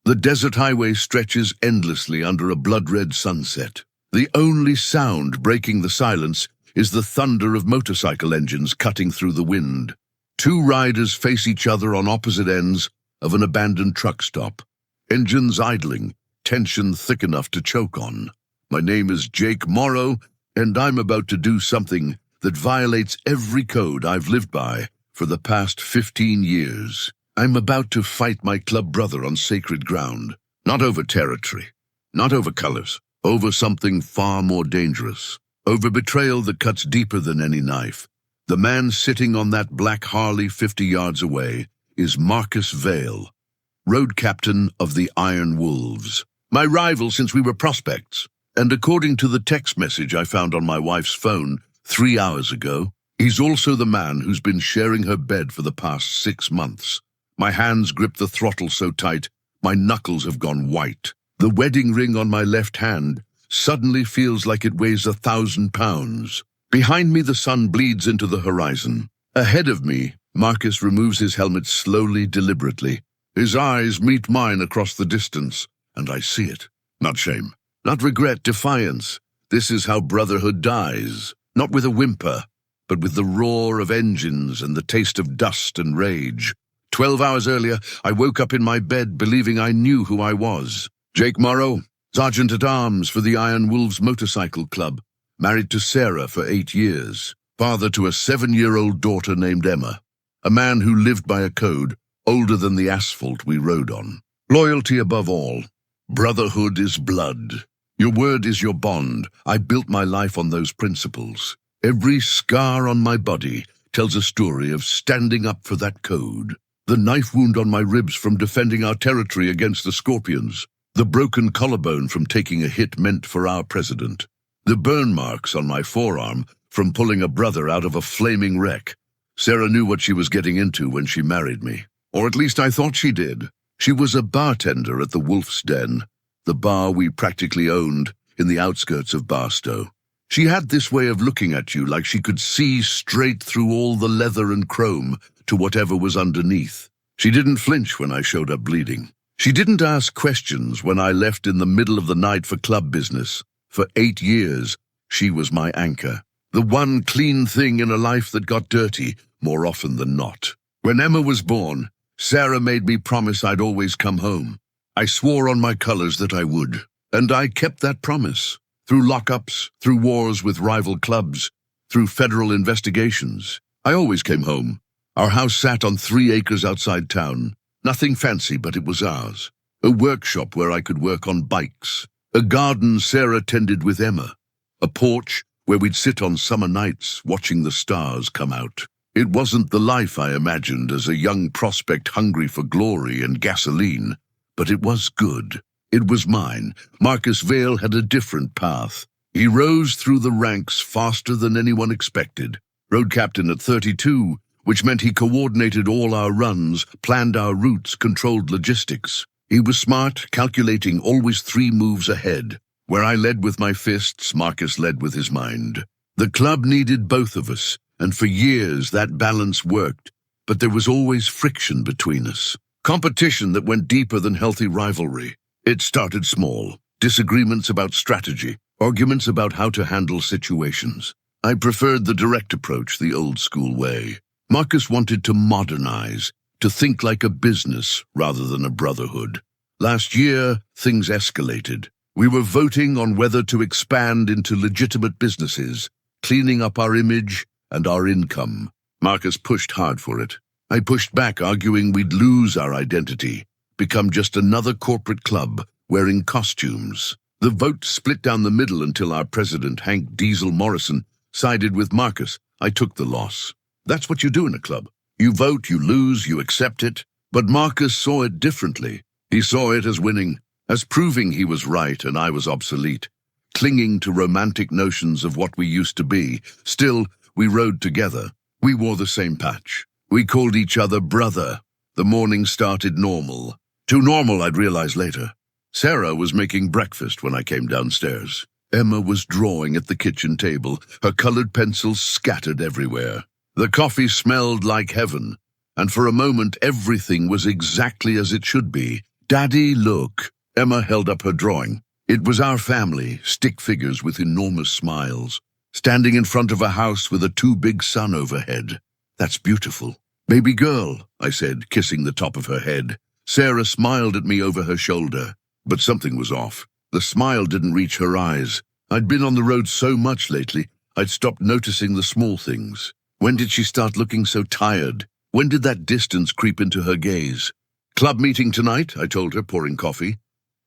The desert highway stretches endlessly under a blood-red sunset. The only sound breaking the silence is the thunder of motorcycle engines cutting through the wind. Two riders face each other on opposite ends of an abandoned truck stop. Engines idling, tension thick enough to choke on. My name is Jake Morrow, and I'm about to do something that violates every code I've lived by for the past 15 years. I'm about to fight my club brother on sacred ground. Not over territory, not over colors, over something far more dangerous. Over betrayal that cuts deeper than any knife. The man sitting on that black Harley 50 yards away is Marcus Vale, road captain of the Iron Wolves. My rival since we were prospects. And according to the text message I found on my wife's phone 3 hours ago, he's also the man who's been sharing her bed for the past 6 months. My hands grip the throttle so tight, my knuckles have gone white. The wedding ring on my left hand suddenly feels like it weighs 1,000 pounds. Behind me, the sun bleeds into the horizon. Ahead of me, Marcus removes his helmet slowly, deliberately. His eyes meet mine across the distance, and I see it. Not shame, not regret, defiance. This is how brotherhood dies. Not with a whimper, but with the roar of engines and the taste of dust and rage. 12 hours earlier, I woke up in my bed believing I knew who I was. Jake Morrow, Sergeant-at-Arms for the Iron Wolves Motorcycle Club, married to Sarah for 8 years, father to a 7-year-old daughter named Emma, a man who lived by a code older than the asphalt we rode on. Loyalty above all. Brotherhood is blood. Your word is your bond. I built my life on those principles. Every scar on my body tells a story of standing up for that code. The knife wound on my ribs from defending our territory against the Scorpions. The broken collarbone from taking a hit meant for our president. The burn marks on my forearm from pulling a brother out of a flaming wreck. Sarah knew what she was getting into when she married me. Or at least I thought she did. She was a bartender at the Wolf's Den, the bar we practically owned in the outskirts of Barstow. She had this way of looking at you like she could see straight through all the leather and chrome to whatever was underneath. She didn't flinch when I showed up bleeding. She didn't ask questions when I left in the middle of the night for club business. For 8 years, she was my anchor. The one clean thing in a life that got dirty more often than not. When Emma was born, Sarah made me promise I'd always come home. I swore on my colors that I would. And I kept that promise. Through lockups, through wars with rival clubs, through federal investigations. I always came home. Our house sat on 3 acres outside town. Nothing fancy, but it was ours. A workshop where I could work on bikes. A garden Sarah tended with Emma. A porch where we'd sit on summer nights watching the stars come out. It wasn't the life I imagined as a young prospect hungry for glory and gasoline, but it was good. It was mine. Marcus Vale had a different path. He rose through the ranks faster than anyone expected. Road captain at 32, which meant he coordinated all our runs, planned our routes, controlled logistics. He was smart, calculating, always 3 moves ahead. Where I led with my fists, Marcus led with his mind. The club needed both of us, and for years that balance worked, but there was always friction between us. Competition that went deeper than healthy rivalry. It started small, disagreements about strategy, arguments about how to handle situations. I preferred the direct approach, the old-school way. Marcus wanted to modernize, to think like a business rather than a brotherhood. Last year, things escalated. We were voting on whether to expand into legitimate businesses, cleaning up our image and our income. Marcus pushed hard for it. I pushed back, arguing we'd lose our identity, become just another corporate club wearing costumes. The vote split down the middle until our president, Hank Diesel Morrison, sided with Marcus. I took the loss. That's what you do in a club. You vote, you lose, you accept it. But Marcus saw it differently. He saw it as winning, as proving he was right and I was obsolete, clinging to romantic notions of what we used to be. Still, we rode together. We wore the same patch. We called each other brother. The morning started normal. Too normal, I'd realize later. Sarah was making breakfast when I came downstairs. Emma was drawing at the kitchen table, her colored pencils scattered everywhere. The coffee smelled like heaven, and for a moment everything was exactly as it should be, "Daddy, look." Emma held up her drawing. It was our family, stick figures with enormous smiles, standing in front of a house with a too-big sun overhead. "That's beautiful." "Baby girl," I said, kissing the top of her head. Sarah smiled at me over her shoulder, but something was off. The smile didn't reach her eyes. I'd been on the road so much lately, I'd stopped noticing the small things. When did she start looking so tired? When did that distance creep into her gaze? "Club meeting tonight," I told her, pouring coffee.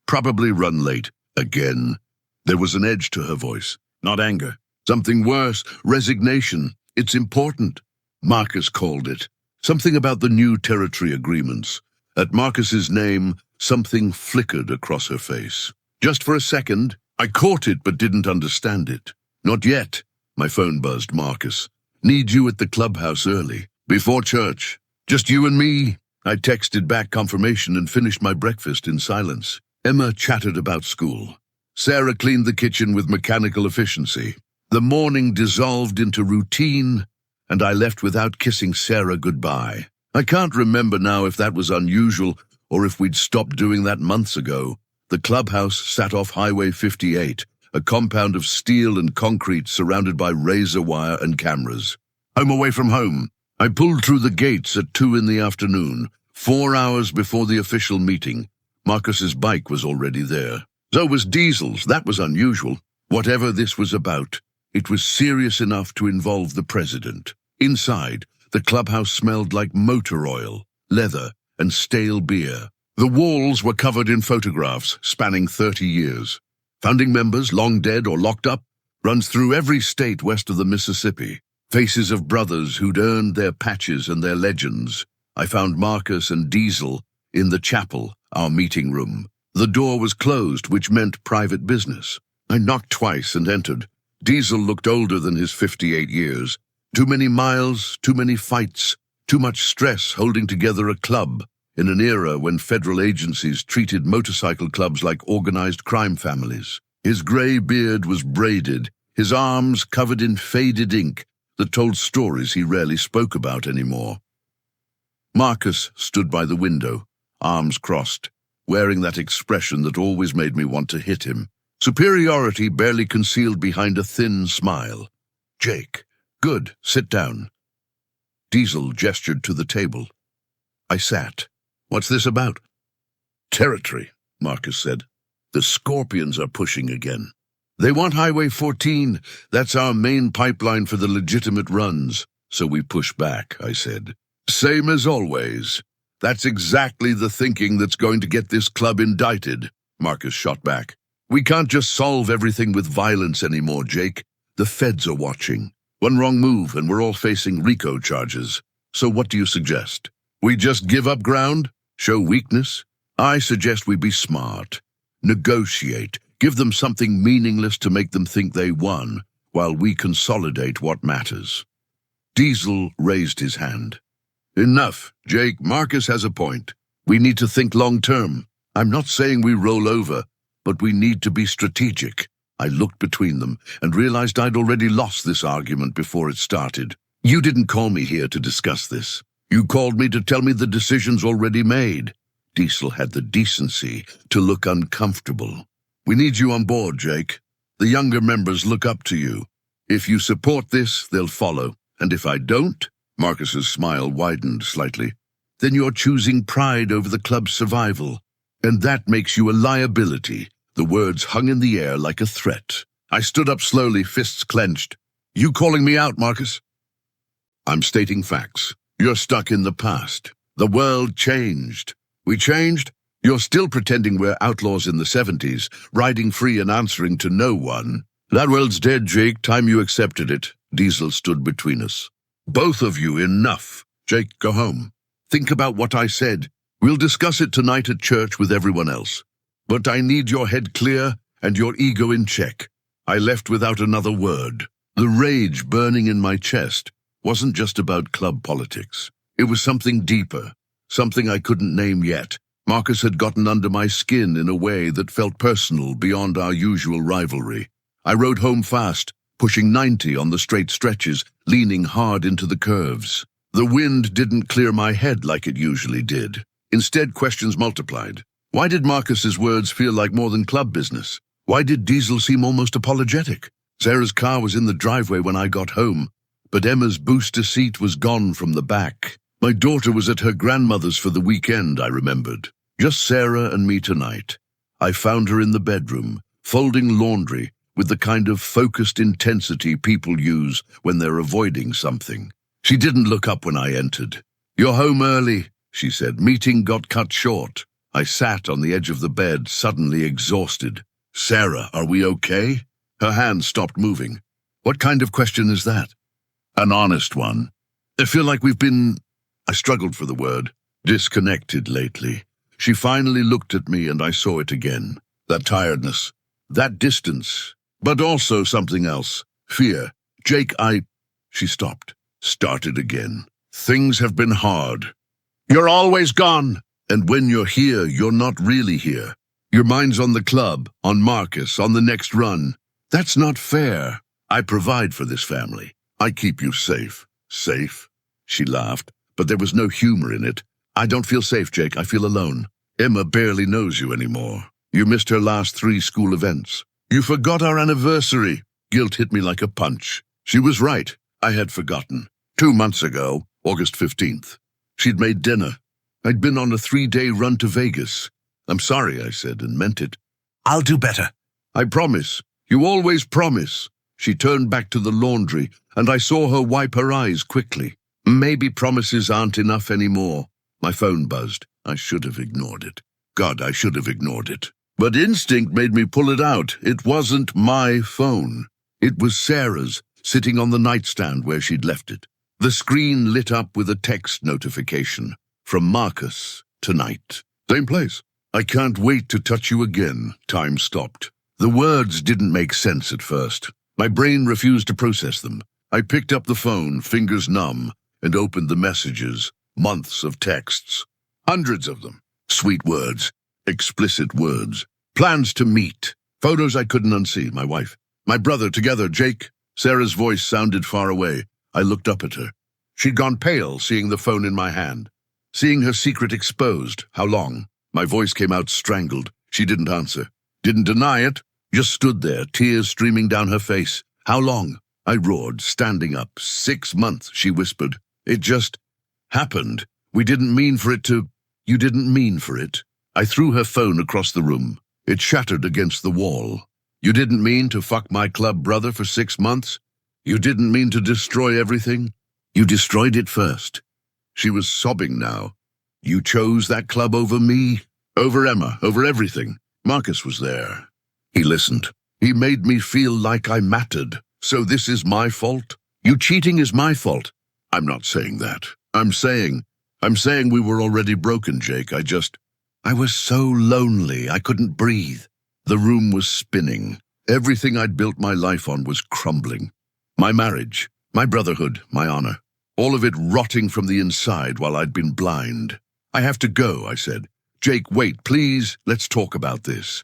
"Probably run late. Again." There was an edge to her voice, not anger. Something worse, resignation. "It's important." Marcus called it. Something about the new territory agreements. At Marcus's name, something flickered across her face. Just for a second, I caught it but didn't understand it. "Not yet." My phone buzzed. "Marcus, need you at the clubhouse early, before church. Just you and me." I texted back confirmation and finished my breakfast in silence. Emma chattered about school. Sarah cleaned the kitchen with mechanical efficiency. The morning dissolved into routine, and I left without kissing Sarah goodbye. I can't remember now if that was unusual or if we'd stopped doing that months ago. The clubhouse sat off Highway 58, a compound of steel and concrete surrounded by razor wire and cameras. Home away from home. I pulled through the gates at 2 in the afternoon, 4 hours before the official meeting. Marcus's bike was already there. So was Diesel's. That was unusual. Whatever this was about, it was serious enough to involve the president. Inside, the clubhouse smelled like motor oil, leather, and stale beer. The walls were covered in photographs spanning 30 years. Founding members, long dead or locked up, runs through every state west of the Mississippi. Faces of brothers who'd earned their patches and their legends. I found Marcus and Diesel in the chapel, our meeting room. The door was closed, which meant private business. I knocked twice and entered. Diesel looked older than his 58 years. Too many miles, too many fights, too much stress holding together a club in an era when federal agencies treated motorcycle clubs like organized crime families. His gray beard was braided, his arms covered in faded ink that told stories he rarely spoke about anymore. Marcus stood by the window, arms crossed, wearing that expression that always made me want to hit him. Superiority barely concealed behind a thin smile. "Jake, good, sit down." Diesel gestured to the table. I sat. "What's this about?" "Territory," Marcus said. "The Scorpions are pushing again. They want Highway 14. That's our main pipeline for the legitimate runs. So we push back," I said. "Same as always. That's exactly the thinking that's going to get this club indicted," Marcus shot back. "We can't just solve everything with violence anymore, Jake. The feds are watching. One wrong move and we're all facing RICO charges. So what do you suggest? We just give up ground? Show weakness? I suggest we be smart. Negotiate. Give them something meaningless to make them think they won, while we consolidate what matters." Diesel raised his hand. "Enough, Jake. Marcus has a point. We need to think long-term. I'm not saying we roll over, but we need to be strategic." I looked between them and realized I'd already lost this argument before it started. "You didn't call me here to discuss this. You called me to tell me the decision's already made." Diesel had the decency to look uncomfortable. "We need you on board, Jake. The younger members look up to you. If you support this, they'll follow. And if I don't," Marcus's smile widened slightly, "then you're choosing pride over the club's survival. And that makes you a liability." The words hung in the air like a threat. I stood up slowly, fists clenched. "You calling me out, Marcus?" "I'm stating facts. You're stuck in the past. The world changed. We changed? You're still pretending we're outlaws in the 70s, riding free and answering to no one." "That world's dead, Jake. Time you accepted it." Diesel stood between us. "Both of you, enough. Jake, go home. Think about what I said. We'll discuss it tonight at church with everyone else. But I need your head clear and your ego in check." I left without another word. The rage burning in my chest wasn't just about club politics. It was something deeper, something I couldn't name yet. Marcus had gotten under my skin in a way that felt personal beyond our usual rivalry. I rode home fast, pushing 90 on the straight stretches, leaning hard into the curves. The wind didn't clear my head like it usually did. Instead, questions multiplied. Why did Marcus's words feel like more than club business? Why did Diesel seem almost apologetic? Sarah's car was in the driveway when I got home, but Emma's booster seat was gone from the back. My daughter was at her grandmother's for the weekend, I remembered. Just Sarah and me tonight. I found her in the bedroom, folding laundry with the kind of focused intensity people use when they're avoiding something. She didn't look up when I entered. "You're home early," she said. "Meeting got cut short." I sat on the edge of the bed, suddenly exhausted. "Sarah, are we okay?" Her hand stopped moving. "What kind of question is that?" "An honest one. I feel like we've been," I struggled for the word, "disconnected lately." She finally looked at me and I saw it again. That tiredness, that distance, but also something else. Fear. "Jake, She stopped, started again. "Things have been hard. You're always gone. And when you're here, you're not really here. Your mind's on the club, on Marcus, on the next run. That's not fair. I provide for this family. I keep you safe." "Safe?" She laughed, but there was no humor in it. "I don't feel safe, Jake. I feel alone. Emma barely knows you anymore. You missed her last 3 school events. You forgot our anniversary." Guilt hit me like a punch. She was right. I had forgotten. 2 months ago, August 15th, she'd made dinner. I'd been on a 3-day run to Vegas. "I'm sorry," I said, and meant it. "I'll do better." "I promise. You always promise." She turned back to the laundry, and I saw her wipe her eyes quickly. Maybe promises aren't enough anymore. My phone buzzed. I should have ignored it. God, I should have ignored it. But instinct made me pull it out. It wasn't my phone. It was Sarah's, sitting on the nightstand where she'd left it. The screen lit up with a text notification. From Marcus, tonight. Same place. "I can't wait to touch you again." Time stopped. The words didn't make sense at first. My brain refused to process them. I picked up the phone, fingers numb, and opened the messages. Months of texts. Hundreds of them. Sweet words. Explicit words. Plans to meet. Photos I couldn't unsee. My wife. My brother together, Jake. Sarah's voice sounded far away. I looked up at her. She'd gone pale, seeing the phone in my hand. Seeing her secret exposed. How long? My voice came out strangled. She didn't answer. Didn't deny it. Just stood there, tears streaming down her face. "How long?" I roared, standing up. 6 months, she whispered. "It just happened. We didn't mean for it to—" "You didn't mean for it?" I threw her phone across the room. It shattered against the wall. "You didn't mean to fuck my club brother for 6 months? You didn't mean to destroy everything? You destroyed it first." She was sobbing now. "You chose that club over me, over Emma, over everything. Marcus was there. He listened. He made me feel like I mattered. So this is my fault? You cheating is my fault." "I'm not saying that. I'm saying we were already broken, Jake. I was so lonely, I couldn't breathe. The room was spinning. Everything I'd built my life on was crumbling. My marriage, my brotherhood, my honor. All of it rotting from the inside while I'd been blind. "I have to go," I said. "Jake, wait, please. Let's talk about this."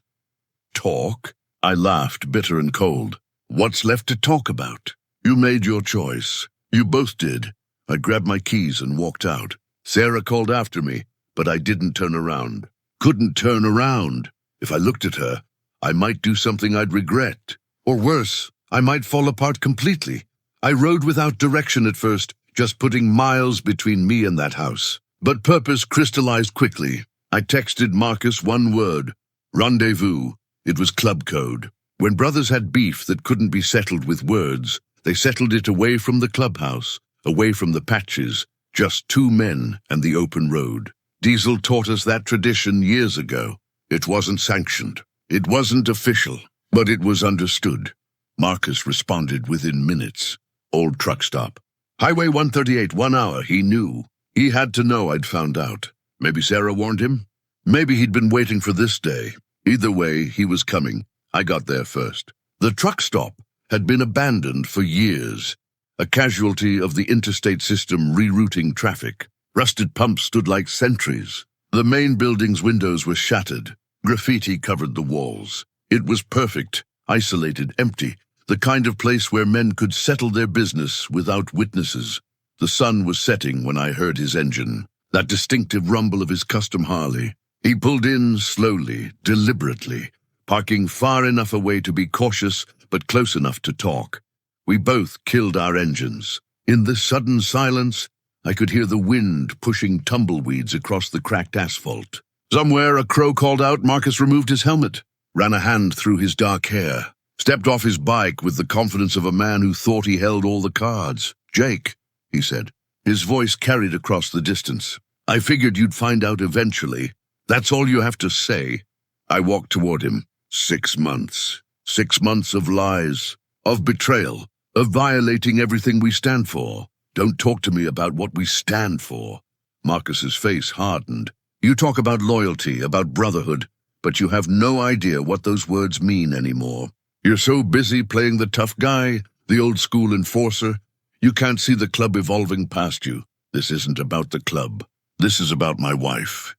"Talk?" I laughed, bitter and cold. "What's left to talk about? You made your choice. You both did." I grabbed my keys and walked out. Sarah called after me, but I didn't turn around. Couldn't turn around. If I looked at her, I might do something I'd regret. Or worse, I might fall apart completely. I rode without direction at first, just putting miles between me and that house. But purpose crystallized quickly. I texted Marcus one word: rendezvous. It was club code. When brothers had beef that couldn't be settled with words, they settled it away from the clubhouse, away from the patches, just 2 men and the open road. Diesel taught us that tradition years ago. It wasn't sanctioned. It wasn't official, but it was understood. Marcus responded within minutes. Old truck stop. Highway 138, 1 hour. He knew. He had to know I'd found out. Maybe Sarah warned him? Maybe he'd been waiting for this day. Either way, he was coming. I got there first. The truck stop had been abandoned for years, a casualty of the interstate system rerouting traffic. Rusted pumps stood like sentries. The main building's windows were shattered. Graffiti covered the walls. It was perfect, isolated, empty, the kind of place where men could settle their business without witnesses. The sun was setting when I heard his engine, that distinctive rumble of his custom Harley. He pulled in slowly, deliberately, parking far enough away to be cautious but close enough to talk. We both killed our engines. In the sudden silence, I could hear the wind pushing tumbleweeds across the cracked asphalt. Somewhere a crow called out. Marcus removed his helmet, ran a hand through his dark hair, stepped off his bike with the confidence of a man who thought he held all the cards. "Jake," he said. His voice carried across the distance. "I figured you'd find out eventually. That's all you have to say." I walked toward him. 6 months. 6 months of lies, of betrayal, of violating everything we stand for. Don't talk to me about what we stand for. Marcus's face hardened. You talk about loyalty, about brotherhood, but you have no idea what those words mean anymore. You're so busy playing the tough guy, the old school enforcer, you can't see the club evolving past you. This isn't about the club. This is about my wife.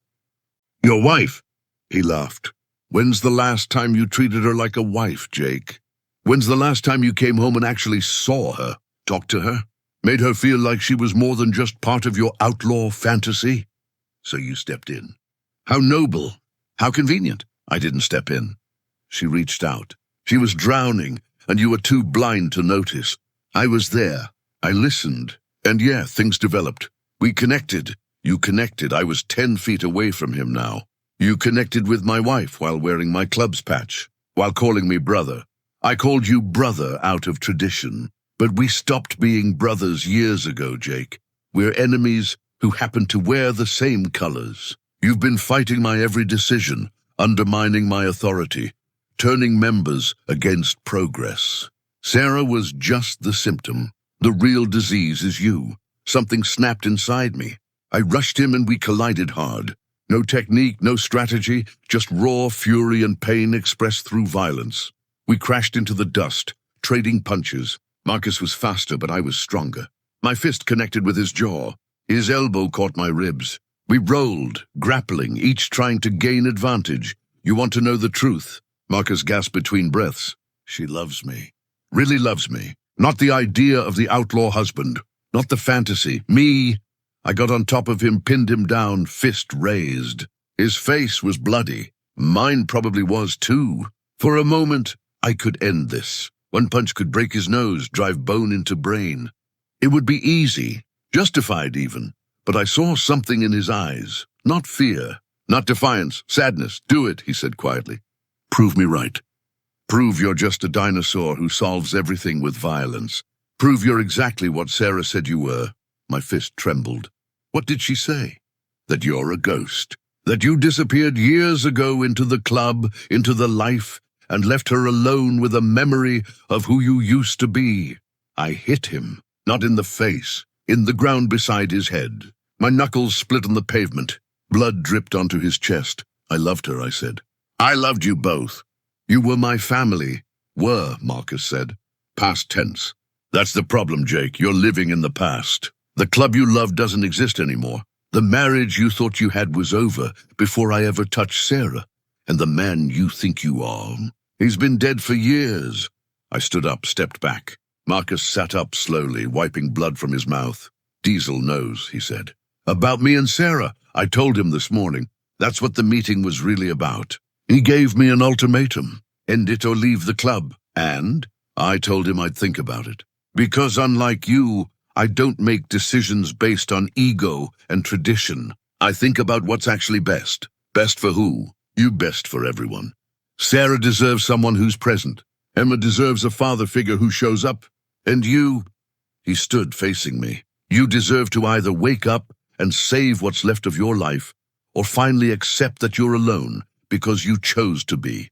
Your wife? He laughed. When's the last time you treated her like a wife, Jake? When's the last time you came home and actually saw her, talked to her, made her feel like she was more than just part of your outlaw fantasy? So you stepped in. How noble. How convenient. I didn't step in. She reached out. She was drowning, and you were too blind to notice. I was there. I listened. And yeah, things developed. We connected. You connected. I was 10 feet away from him now. You connected with my wife while wearing my club's patch, while calling me brother. I called you brother out of tradition. But we stopped being brothers years ago, Jake. We're enemies who happen to wear the same colors. You've been fighting my every decision, undermining my authority, turning members against progress. Sarah was just the symptom. The real disease is you. Something snapped inside me. I rushed him and we collided hard. No technique, no strategy, just raw fury and pain expressed through violence. We crashed into the dust, trading punches. Marcus was faster, but I was stronger. My fist connected with his jaw. His elbow caught my ribs. We rolled, grappling, each trying to gain advantage. You want to know the truth? Marcus gasped between breaths. She loves me. Really loves me. Not the idea of the outlaw husband. Not the fantasy. Me. I got on top of him, pinned him down, fist raised. His face was bloody. Mine probably was too. For a moment, I could end this. One punch could break his nose, drive bone into brain. It would be easy, justified even. But I saw something in his eyes. Not fear, not defiance, sadness. Do it, he said quietly. Prove me right. Prove you're just a dinosaur who solves everything with violence. Prove you're exactly what Sarah said you were. My fist trembled. What did she say? That you're a ghost. That you disappeared years ago into the club, into the life, and left her alone with a memory of who you used to be. I hit him, not in the face, in the ground beside his head. My knuckles split on the pavement. Blood dripped onto his chest. I loved her, I said. I loved you both. You were my family. Were, Marcus said. Past tense. That's the problem, Jake. You're living in the past. The club you loved doesn't exist anymore. The marriage you thought you had was over before I ever touched Sarah. And the man you think you are, he's been dead for years. I stood up, stepped back. Marcus sat up slowly, wiping blood from his mouth. Diesel knows, he said. About me and Sarah, I told him this morning. That's what the meeting was really about. He gave me an ultimatum. End it or leave the club. And I told him I'd think about it. Because unlike you, I don't make decisions based on ego and tradition. I think about what's actually best. Best for who? You best for everyone. Sarah deserves someone who's present. Emma deserves a father figure who shows up. And you, he stood facing me. You deserve to either wake up and save what's left of your life, or finally accept that you're alone because you chose to be.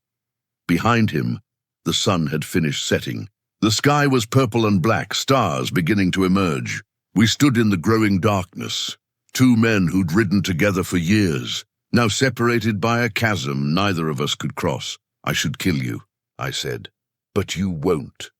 Behind him, the sun had finished setting. The sky was purple and black, stars beginning to emerge. We stood in the growing darkness. Two men who'd ridden together for years, now separated by a chasm neither of us could cross. I should kill you, I said. But you won't.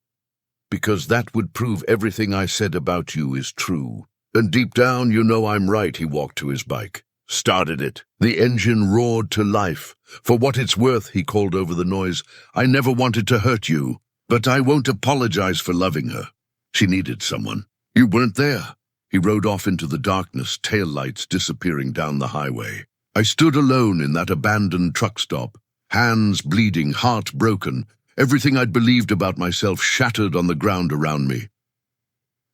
Because that would prove everything I said about you is true. And deep down, you know I'm right, he walked to his bike. Started it. The engine roared to life. For what it's worth, he called over the noise, I never wanted to hurt you. But I won't apologize for loving her. She needed someone. You weren't there. He rode off into the darkness, taillights disappearing down the highway. I stood alone in that abandoned truck stop, hands bleeding, heart broken, everything I'd believed about myself shattered on the ground around me.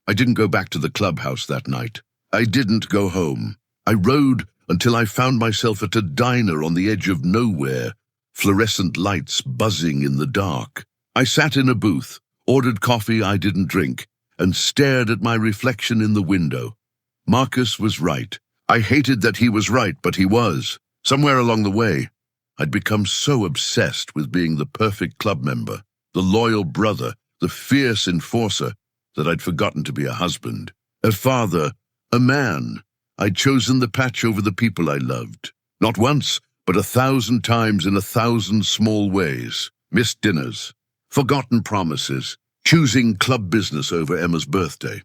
I didn't go back to the clubhouse that night. I didn't go home. I rode until I found myself at a diner on the edge of nowhere, fluorescent lights buzzing in the dark. I sat in a booth, ordered coffee I didn't drink, and stared at my reflection in the window. Marcus was right. I hated that he was right, but he was. Somewhere along the way, I'd become so obsessed with being the perfect club member, the loyal brother, the fierce enforcer, that I'd forgotten to be a husband, a father, a man. I'd chosen the patch over the people I loved. Not once, but 1,000 times in 1,000 small ways. Missed dinners, forgotten promises, choosing club business over Emma's birthday,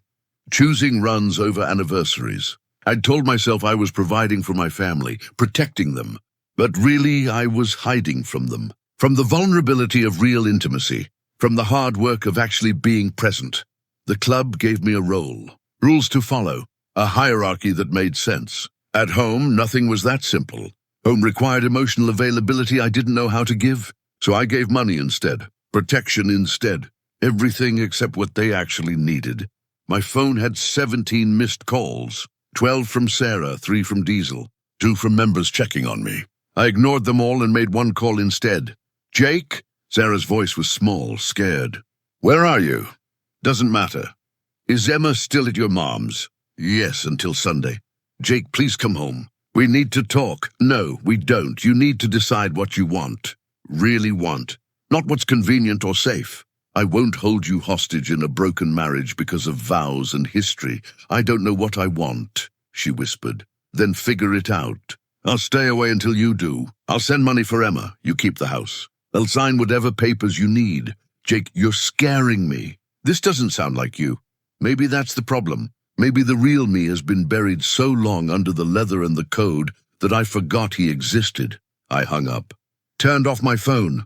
choosing runs over anniversaries. I'd told myself I was providing for my family, protecting them, but really I was hiding from them, from the vulnerability of real intimacy, from the hard work of actually being present. The club gave me a role, rules to follow, a hierarchy that made sense. At home, nothing was that simple. Home required emotional availability I didn't know how to give, so I gave money instead, protection instead, everything except what they actually needed. My phone had 17 missed calls, 12 from Sarah, 3 from Diesel, 2 from members checking on me. I ignored them all and made one call instead. Jake? Sarah's voice was small, scared. Where are you? Doesn't matter. Is Emma still at your mom's? Yes, until Sunday. Jake, please come home. We need to talk. No, we don't. You need to decide what you want. Really want. Not what's convenient or safe. I won't hold you hostage in a broken marriage because of vows and history. I don't know what I want, she whispered. Then figure it out. I'll stay away until you do. I'll send money for Emma. You keep the house. I'll sign whatever papers you need. Jake, you're scaring me. This doesn't sound like you. Maybe that's the problem. Maybe the real me has been buried so long under the leather and the code that I forgot he existed. I hung up, turned off my phone,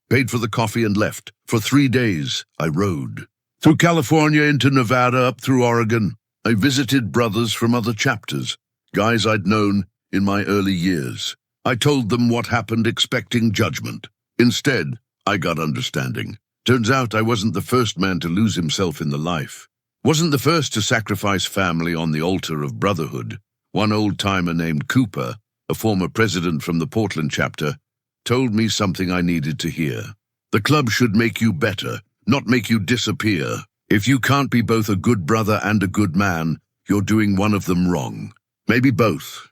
paid for the coffee and left. For 3 days, I rode. Through California into Nevada, up through Oregon. I visited brothers from other chapters, guys I'd known in my early years. I told them what happened expecting judgment. Instead, I got understanding. Turns out I wasn't the first man to lose himself in the life. Wasn't the first to sacrifice family on the altar of brotherhood. One old-timer named Cooper, a former president from the Portland chapter, told me something I needed to hear. The club should make you better, not make you disappear. If you can't be both a good brother and a good man, you're doing one of them wrong. Maybe both.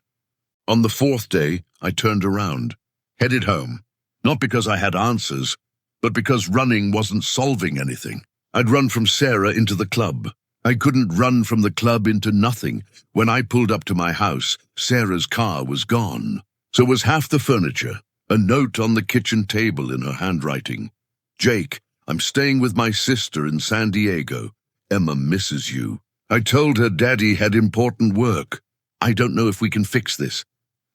On the 4th day, I turned around, headed home. Not because I had answers, but because running wasn't solving anything. I'd run from Sarah into the club. I couldn't run from the club into nothing. When I pulled up to my house, Sarah's car was gone. So was half the furniture, a note on the kitchen table in her handwriting. Jake, I'm staying with my sister in San Diego. Emma misses you. I told her Daddy had important work. I don't know if we can fix this.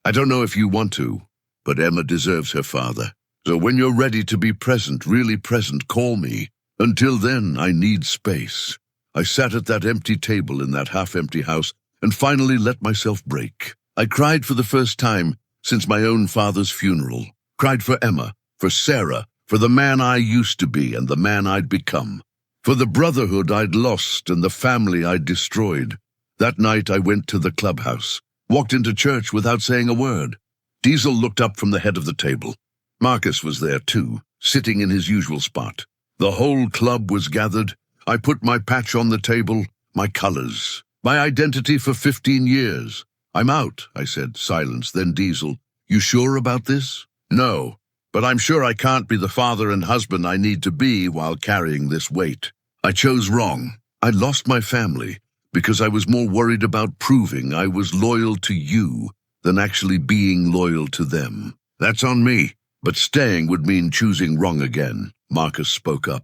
I don't know if you want to, but Emma deserves her father. So when you're ready to be present, really present, call me. Until then, I need space. I sat at that empty table in that half-empty house and finally let myself break. I cried for the first time since my own father's funeral. Cried for Emma, for Sarah, for the man I used to be and the man I'd become. For the brotherhood I'd lost and the family I'd destroyed. That night I went to the clubhouse, walked into church without saying a word. Diesel looked up from the head of the table. Marcus was there too, sitting in his usual spot. The whole club was gathered. I put my patch on the table, my colors, my identity for 15 years. I'm out, I said, silence, then Diesel. You sure about this? No, but I'm sure I can't be the father and husband I need to be while carrying this weight. I chose wrong. I lost my family because I was more worried about proving I was loyal to you than actually being loyal to them. That's on me, but staying would mean choosing wrong again. Marcus spoke up.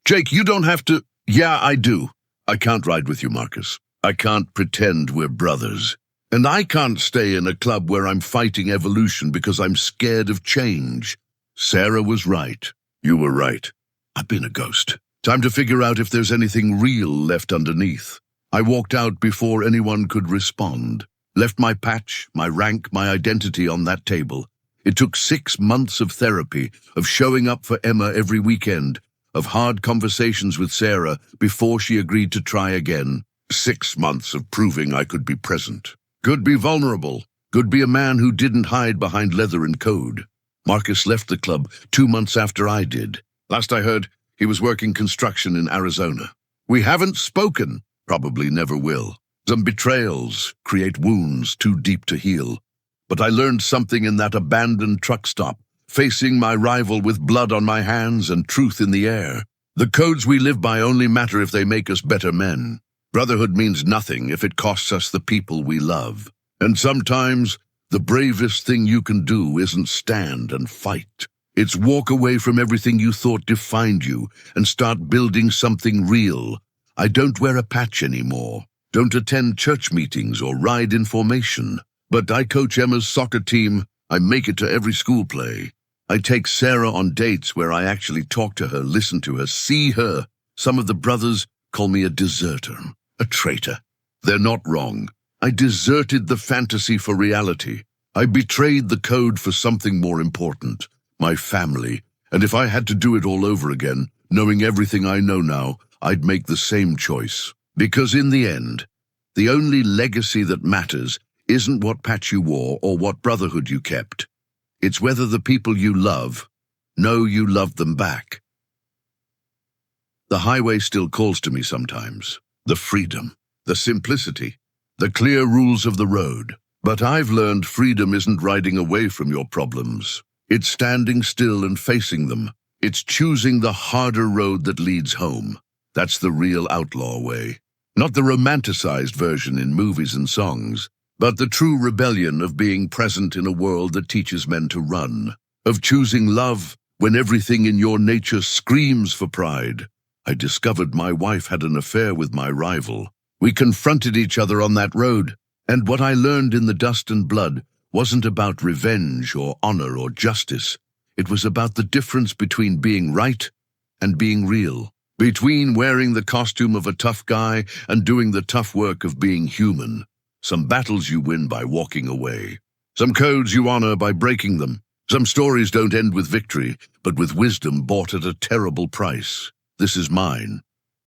Jake, you don't have to... Yeah, I do. I can't ride with you, Marcus. I can't pretend we're brothers. And I can't stay in a club where I'm fighting evolution because I'm scared of change. Sarah was right. You were right. I've been a ghost. Time to figure out if there's anything real left underneath. I walked out before anyone could respond. Left my patch, my rank, my identity on that table. It took 6 months of therapy, of showing up for Emma every weekend, of hard conversations with Sarah before she agreed to try again. 6 months of proving I could be present. Could be vulnerable. Could be a man who didn't hide behind leather and code. Marcus left the club 2 months after I did. Last I heard, he was working construction in Arizona. We haven't spoken. Probably never will. Some betrayals create wounds too deep to heal. But I learned something in that abandoned truck stop, facing my rival with blood on my hands and truth in the air. The codes we live by only matter if they make us better men. Brotherhood means nothing if it costs us the people we love. And sometimes, the bravest thing you can do isn't stand and fight. It's walk away from everything you thought defined you and start building something real. I don't wear a patch anymore, don't attend church meetings or ride in formation. But I coach Emma's soccer team, I make it to every school play. I take Sarah on dates where I actually talk to her, listen to her, see her. Some of the brothers call me a deserter, a traitor. They're not wrong. I deserted the fantasy for reality. I betrayed the code for something more important, my family. And if I had to do it all over again, knowing everything I know now, I'd make the same choice. Because in the end, the only legacy that matters isn't what patch you wore or what brotherhood you kept. It's whether the people you love know you love them back. The highway still calls to me sometimes. The freedom, the simplicity, the clear rules of the road. But I've learned freedom isn't riding away from your problems. It's standing still and facing them. It's choosing the harder road that leads home. That's the real outlaw way. Not the romanticized version in movies and songs, but the true rebellion of being present in a world that teaches men to run, of choosing love when everything in your nature screams for pride. I discovered my wife had an affair with my rival. We confronted each other on that road, and what I learned in the dust and blood wasn't about revenge or honor or justice. It was about the difference between being right and being real, between wearing the costume of a tough guy and doing the tough work of being human. Some battles you win by walking away. Some codes you honor by breaking them. Some stories don't end with victory, but with wisdom bought at a terrible price. This is mine.